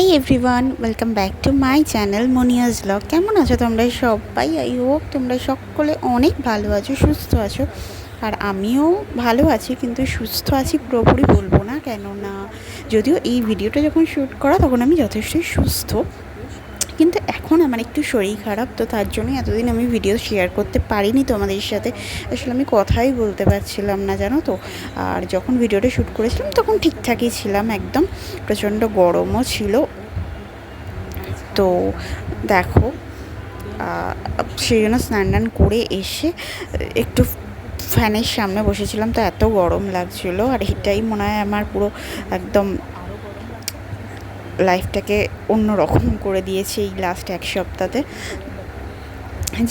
High everyone, welcome back to my channel Moniya's blog. কেমন আছো তোমরা সবাই? আই হোপ তোমরা সকলে অনেক ভালো আছো, সুস্থ আছো। আর আমিও ভালো আছি, কিন্তু সুস্থ আছি পুরোপুরি বলবো না, কেননা যদিও এই ভিডিওটা যখন শ্যুট করা তখন আমি যথেষ্টই সুস্থ, কিন্তু এখন আমার একটু শরীর খারাপ, তো তার জন্যই এতদিন আমি ভিডিও শেয়ার করতে পারিনি তোমাদের সাথে। আসলে আমি কথাই বলতে পারছিলাম না, জানো তো। আর যখন ভিডিওটা শ্যুট করেছিলাম তখন ঠিকঠাকই ছিলাম, একদম প্রচণ্ড গরমও ছিল। তো দেখো, সেই জন্য স্নান টান করে এসে একটু ফ্যানের সামনে বসেছিলাম, তো এত গরম লাগছিলো। আর এটাই মনে হয় আমার পুরো একদম লাইফটাকে অন্য রকম করে দিয়েছে এই লাস্ট এক সপ্তাহতে।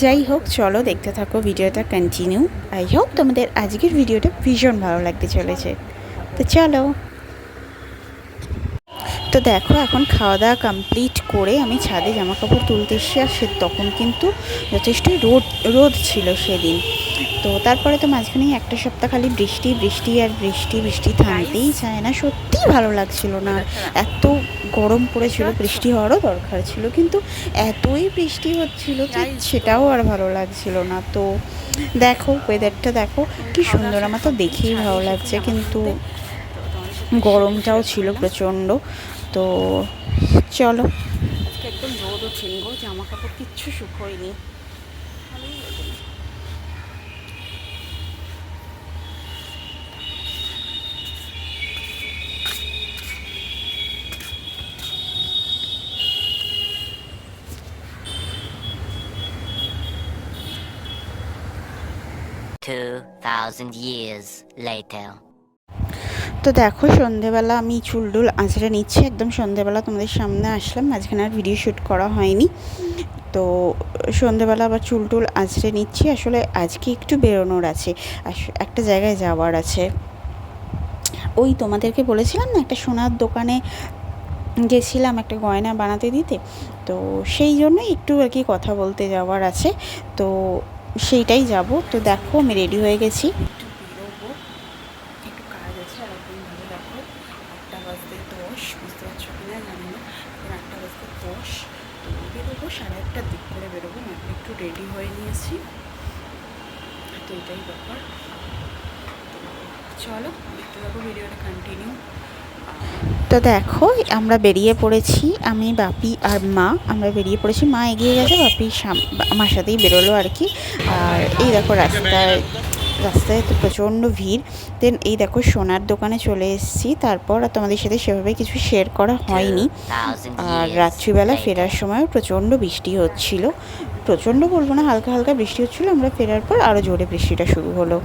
যাই হোক, চলো দেখতে থাকো ভিডিওটা কন্টিনিউ। আই হোপ তোমাদের আজকের ভিডিওটা ভীষণ ভালো লাগতে চলেছে, তো চলো। তো দেখো, এখন খাওয়া দাওয়া কমপ্লিট করে আমি ছাদে জামা কাপড় তুলতে এসেছি। আর সে তখন কিন্তু যথেষ্টই রোদ ছিল সেদিন। তো তারপরে তো মাঝখানেই একটা সপ্তাহ খালি বৃষ্টি বৃষ্টি আর বৃষ্টি বৃষ্টি, থামতেই চায় না। সত্যিই ভালো লাগছিল না, এত গরম পড়েছিল। বৃষ্টি হওয়ারও দরকার ছিল, কিন্তু এতই বৃষ্টি হচ্ছিল যে সেটাও আর ভালো লাগছিল না। তো দেখো, ওয়েদারটা দেখো কি সুন্দর, আমার তো দেখেই ভালো লাগছে, কিন্তু গরমটাও ছিল প্রচণ্ড। তো চলো, আজকে একদম রোদও ছিল গো, জামা কাপড় কিচ্ছু শুকোয়নি। 2000 years later. তো দেখো, সন্ধেবেলা আমি চুলডুল আঁচড়ে নিচ্ছি, একদম সন্ধেবেলা তোমাদের সামনে আসলাম, মাঝখানে আর ভিডিও শ্যুট করা হয়নি। তো সন্ধেবেলা আবার চুলটুল আঁচড়ে নিচ্ছি। আসলে আজকে একটু বেরোনোর আছে, একটা জায়গায় যাওয়ার আছে। ওই তোমাদেরকে বলেছিলাম না, একটা সোনার দোকানে গেছিলাম একটা গয়না বানাতে দিতে, তো সেই জন্যই একটু আর কি কথা বলতে যাওয়ার আছে, তো সেইটাই যাব। তো দেখো, আমি রেডি হয়ে গেছি, একটু বেরোবো, একটু কাজ আছে। আর একদম ভালো দেখো, 8:10, বুঝতে পারছো কিনা জানি না, 8:10। তো বেরোবো 8:30 দিক করে বেরোবো, এখন একটু রেডি হয়ে নিয়েছি। তো এটাই ব্যাপার। চলো দেখতে থাকো ভিডিওটা কন্টিনিউ। তো দেখো, আমরা বেরিয়ে পড়েছি, আমি বাপি আর মা, আমরা বেরিয়ে পড়েছি। মা এগিয়ে গেছে, বাপি আমার সাথেই বেরোলো আর কি। আর এই দেখো, রাস্তায় তো প্রচণ্ড ভিড়। দেন এই দেখো, সোনার দোকানে চলে এসেছি। তারপর আর তোমাদের সাথে সেভাবে কিছু শেয়ার করা হয়নি। আর রাত্রিবেলা ফেরার সময়ও প্রচণ্ড বৃষ্টি হচ্ছিল, প্রচণ্ড বলবো না, হালকা হালকা বৃষ্টি হচ্ছিলো। আমরা ফেরার পর আরও জোরে বৃষ্টিটা শুরু হলো।